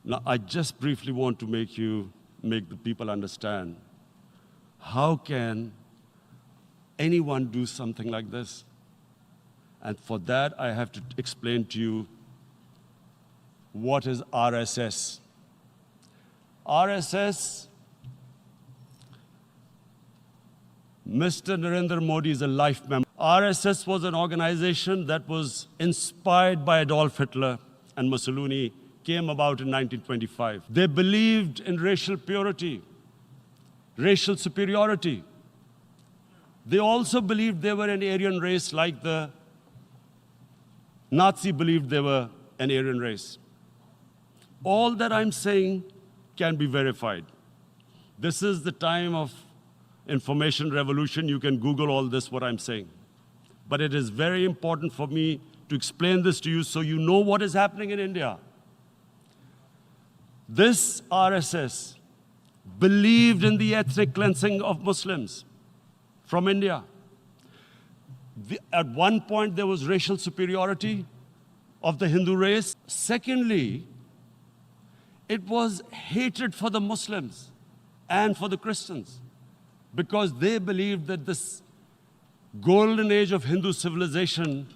Now, I just briefly want to make the people understand, how can anyone do something like this? And for that, I have to explain to you what is RSS. RSS, Mr. Narendra Modi is a life member. RSS was an organization that was inspired by Adolf Hitler and Mussolini, came about in 1925. They believed in racial purity, racial superiority. They also believed they were an Aryan race, like the Nazi believed they were an Aryan race. All that I'm saying can be verified. This is the time of information revolution. You can Google all this, what I'm saying. But it is very important for me to explain this to you so you know what is happening in India. This RSS believed in the ethnic cleansing of Muslims from India. At one point, there was racial superiority of the Hindu race. Secondly, it was hatred for the Muslims and for the Christians, because they believed that this golden age of Hindu civilization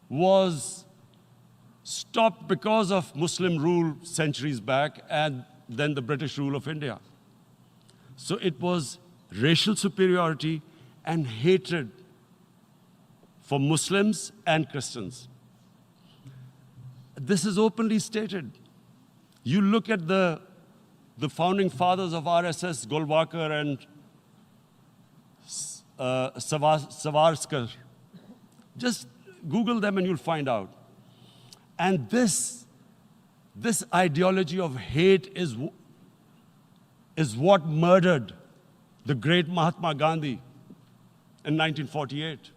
was stopped because of Muslim rule centuries back and then the British rule of India. So it was racial superiority and hatred for Muslims and Christians. This is openly stated. You look at the founding fathers of RSS, Golwalkar and Savarkar. Just Google them and you'll find out. And this ideology of hate is what murdered the great Mahatma Gandhi in 1948.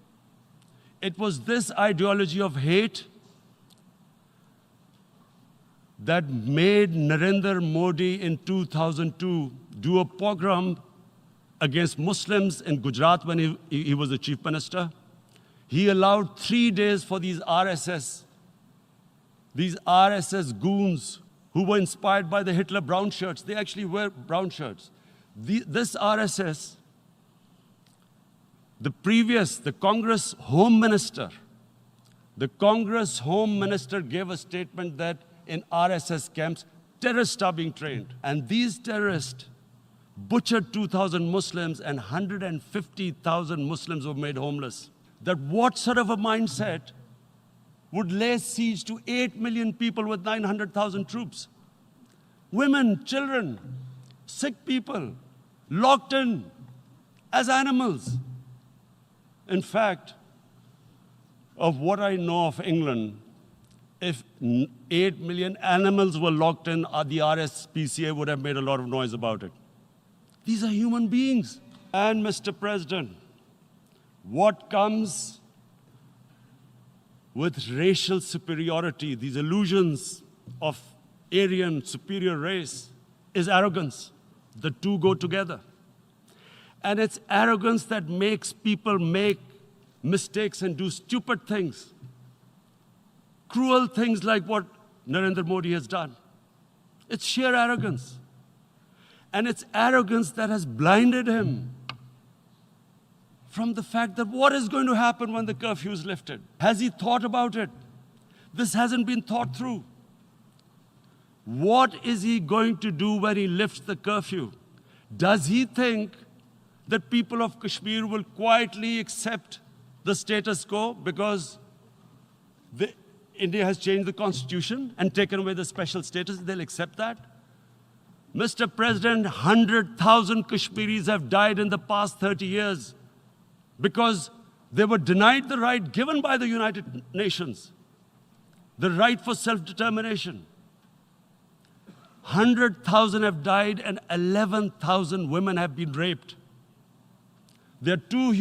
It was this ideology of hate that made Narendra Modi in 2002 do a pogrom against Muslims in Gujarat when he was the chief minister. He allowed 3 days for these RSS goons who were inspired by the Hitler brown shirts. They actually wear brown shirts. This RSS, the Congress Home Minister gave a statement that in RSS camps, terrorists are being trained. And these terrorists butchered 2,000 Muslims and 150,000 Muslims were made homeless. That what sort of a mindset would lay siege to 8 million people with 900,000 troops? Women, children, sick people, locked in as animals. In fact, of what I know of England, if 8 million animals were locked in, the RSPCA would have made a lot of noise about it. These are human beings. And Mr. President, what comes with racial superiority, these illusions of Aryan superior race, is arrogance. The two go together. And it's arrogance that makes people make mistakes and do stupid things. Cruel things like what Narendra Modi has done. It's sheer arrogance. And it's arrogance that has blinded him from the fact that what is going to happen when the curfew is lifted? Has he thought about it? This hasn't been thought through. What is he going to do when he lifts the curfew? Does he think that people of Kashmir will quietly accept the status quo because India has changed the constitution and taken away the special status? They'll accept that? Mr. President, 100,000 Kashmiris have died in the past 30 years because they were denied the right given by the United Nations, the right for self-determination. 100,000 have died and 11,000 women have been raped. There are 2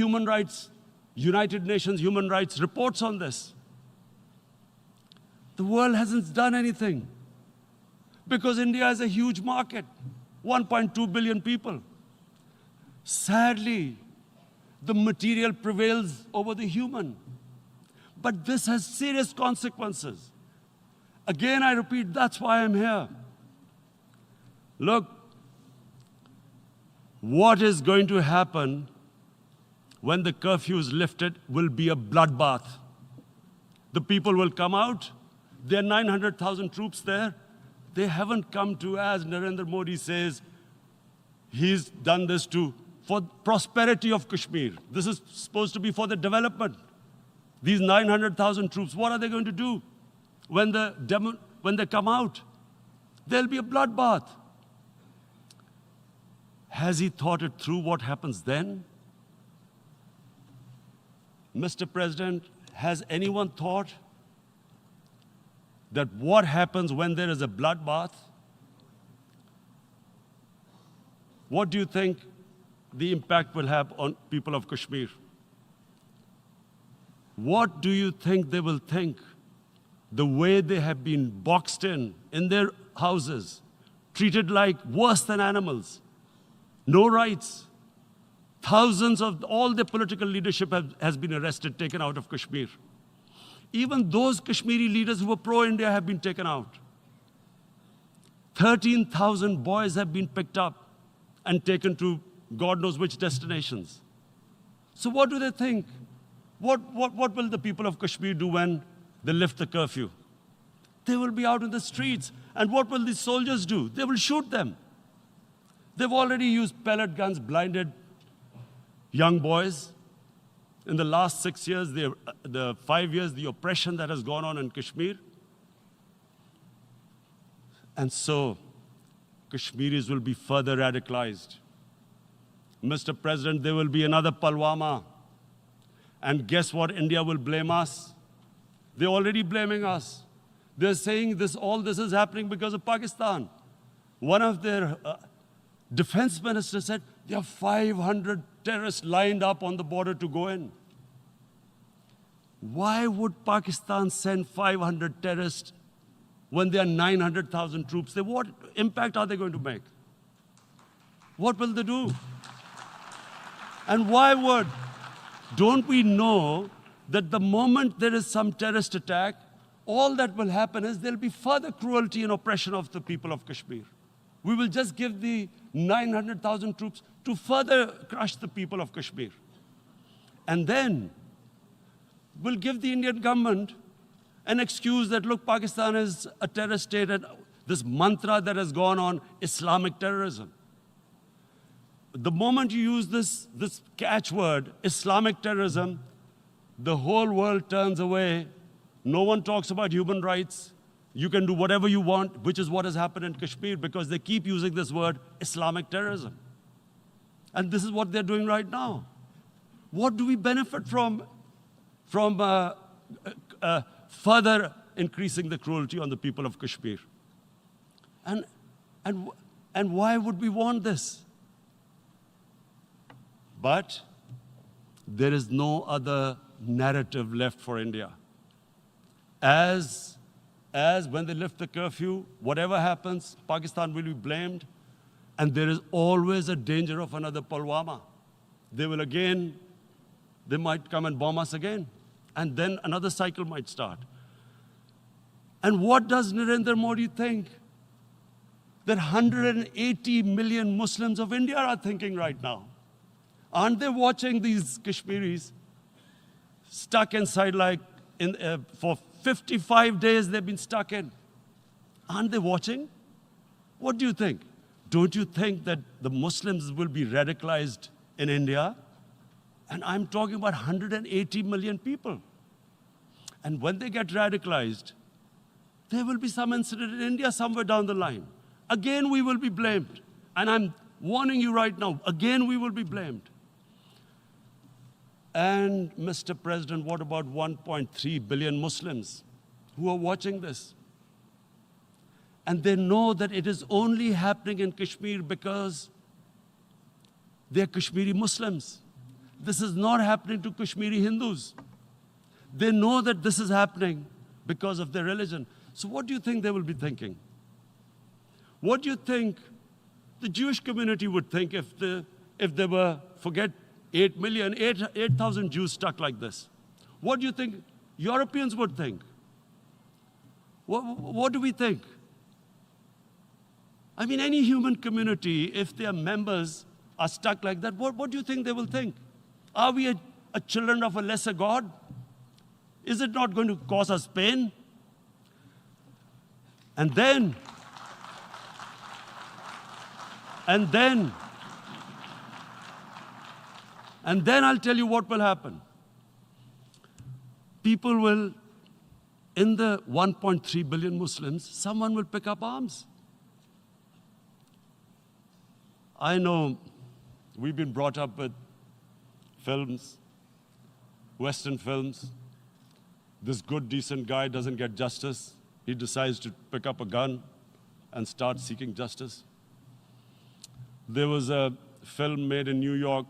United Nations human rights reports on this. The world hasn't done anything because India is a huge market, 1.2 billion people. Sadly, the material prevails over the human. But this has serious consequences. Again, I repeat, that's why I'm here. Look, what is going to happen when the curfew is lifted will be a bloodbath. The people will come out. There are 900,000 troops there. They haven't come to, as Narendra Modi says, he's done this for prosperity of Kashmir. This is supposed to be for the development. These 900,000 troops, what are they going to do when they come out? There'll be a bloodbath. Has he thought it through what happens then? Mr. President, has anyone thought that what happens when there is a bloodbath? What do you think the impact will have on people of Kashmir? What do you think they will think? The way they have been boxed in their houses, treated like worse than animals, no rights. Thousands of all the political leadership has been arrested, taken out of Kashmir. Even those Kashmiri leaders who were pro-India have been taken out. 13,000 boys have been picked up and taken to God knows which destinations. So what do they think? What will the people of Kashmir do when they lift the curfew? They will be out in the streets. And what will these soldiers do? They will shoot them. They've already used pellet guns, blinded young boys. In the last 6 years, the 5 years, the oppression that has gone on in Kashmir. And so, Kashmiris will be further radicalized. Mr. President, there will be another Pulwama. And guess what? India will blame us. They're already blaming us. They're saying all this is happening because of Pakistan. One of their defense ministers said, there are 500 terrorists lined up on the border to go in. Why would Pakistan send 500 terrorists when there are 900,000 troops? What impact are they going to make? What will they do? And don't we know that the moment there is some terrorist attack, all that will happen is there'll be further cruelty and oppression of the people of Kashmir. We will just give the 900,000 troops to further crush the people of Kashmir. And then we'll give the Indian government an excuse that, look, Pakistan is a terrorist state, and this mantra that has gone on, Islamic terrorism. The moment you use this catchword, Islamic terrorism, the whole world turns away. No one talks about human rights. You can do whatever you want, which is what has happened in Kashmir, because they keep using this word, Islamic terrorism. And this is what they're doing right now. What do we benefit from further increasing the cruelty on the people of Kashmir? And why would we want this? But there is no other narrative left for India. As when they lift the curfew, whatever happens, Pakistan will be blamed, and there is always a danger of another Pulwama. They might come and bomb us again, and then another cycle might start. And what does Narendra Modi think? That 180 million Muslims of India are thinking right now. Aren't they watching these Kashmiris stuck inside for 55 days they've been stuck in? Aren't they watching? What do you think? Don't you think that the Muslims will be radicalized in India? And I'm talking about 180 million people. And when they get radicalized, there will be some incident in India somewhere down the line. Again, we will be blamed. And I'm warning you right now, again, we will be blamed. And Mr. President, what about 1.3 billion Muslims who are watching this? And they know that it is only happening in Kashmir because they're Kashmiri Muslims. This is not happening to Kashmiri Hindus. They know that this is happening because of their religion. So what do you think they will be thinking? What do you think the Jewish community would think if they were, forget 8,000 Jews stuck like this? What do you think Europeans would think? What do we think? I mean, any human community, if their members are stuck like that, what do you think they will think? Are we a children of a lesser God? Is it not going to cause us pain? And then I'll tell you what will happen. People will, in the 1.3 billion Muslims, someone will pick up arms. I know we've been brought up with films, Western films. This good, decent guy doesn't get justice. He decides to pick up a gun and start seeking justice. There was a film made in New York,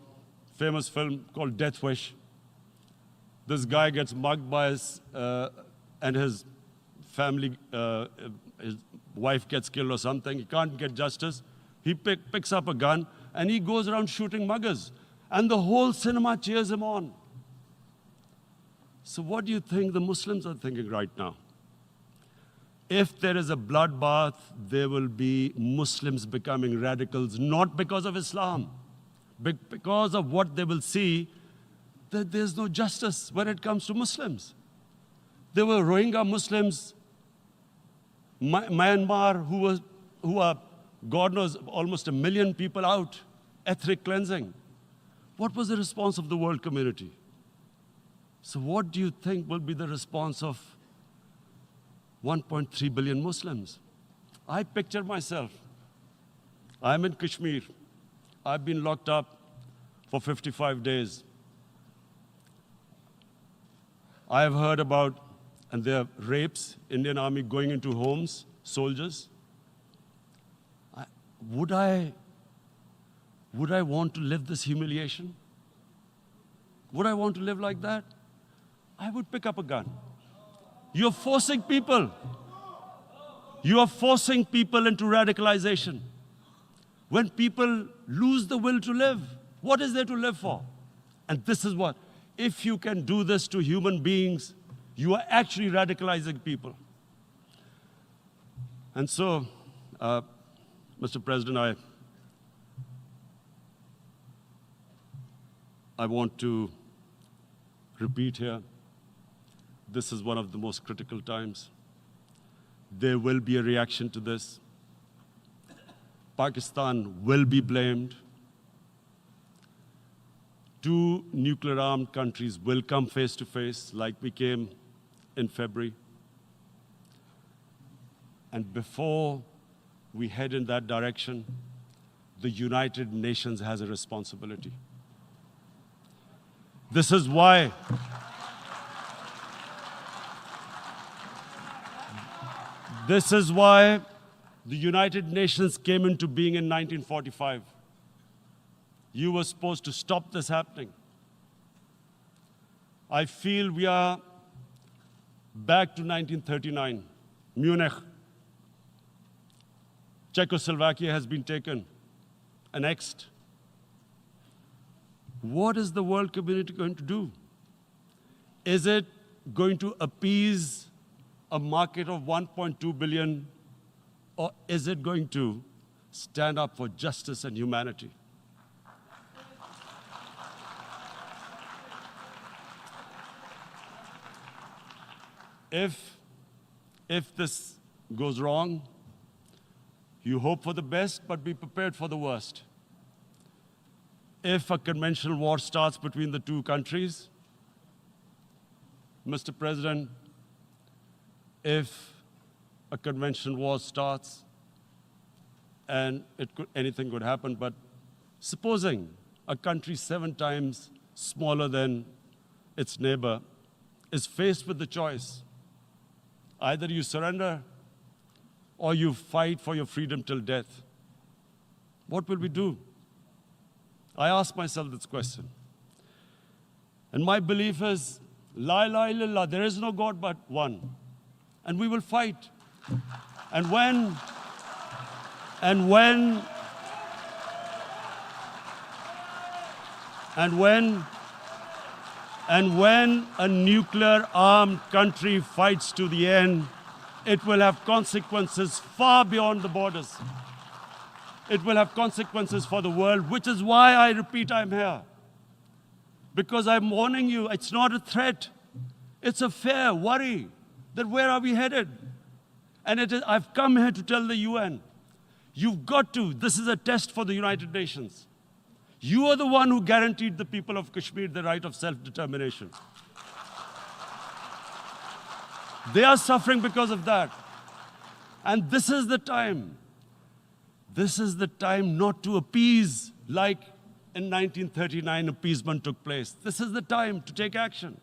famous film called Death Wish. This guy gets mugged by and his family, his wife gets killed or something. He can't get justice. He picks up a gun and he goes around shooting muggers. And the whole cinema cheers him on. So what do you think the Muslims are thinking right now? If there is a bloodbath, there will be Muslims becoming radicals, not because of Islam, but because of what they will see, that there's no justice when it comes to Muslims. There were Rohingya Muslims, Myanmar, who are, God knows, almost 1 million people out, ethnic cleansing. What was the response of the world community? So what do you think will be the response of 1.3 billion Muslims? I picture myself. I'm in Kashmir. I've been locked up for 55 days. I have heard about, and there are rapes, Indian Army going into homes, soldiers. Would I want to live this humiliation? Would I want to live like that? I would pick up a gun. You're forcing people. You are forcing people into radicalization. When people lose the will to live, what is there to live for? And this is what, if you can do this to human beings, you are actually radicalizing people. And so, Mr. President, I want to repeat here, this is one of the most critical times. There will be a reaction to this. Pakistan will be blamed. 2 nuclear-armed countries will come face to face like we came in February. And before we head in that direction, the United Nations has a responsibility. This is why the United Nations came into being in 1945. You were supposed to stop this happening. I feel we are back to 1939, Munich. Czechoslovakia has been taken, annexed. What is the world community going to do? Is it going to appease a market of 1.2 billion, or is it going to stand up for justice and humanity? If this goes wrong, you hope for the best, but be prepared for the worst. If a conventional war starts between the 2 countries, Mr. President, if a conventional war starts, and anything could happen, but supposing a country 7 times smaller than its neighbor is faced with the choice, either you surrender or you fight for your freedom till death, what will we do? I ask myself this question. And my belief is, La ilaha illallah, there is no God but one. And we will fight. And when a nuclear-armed country fights to the end, it will have consequences far beyond the borders. It will have consequences for the world, which is why I repeat I'm here. Because I'm warning you, it's not a threat. It's a fair worry that where are we headed? And I've come here to tell the UN, you've got to, this is a test for the United Nations. You are the one who guaranteed the people of Kashmir the right of self-determination. They are suffering because of that. And this is the time. This is the time not to appease like in 1939 appeasement took place. This is the time to take action.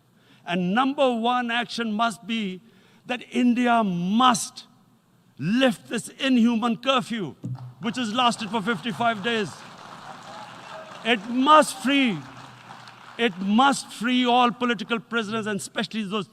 And number one action must be that India must lift this inhuman curfew, which has lasted for 55 days. It must free all political prisoners, and especially those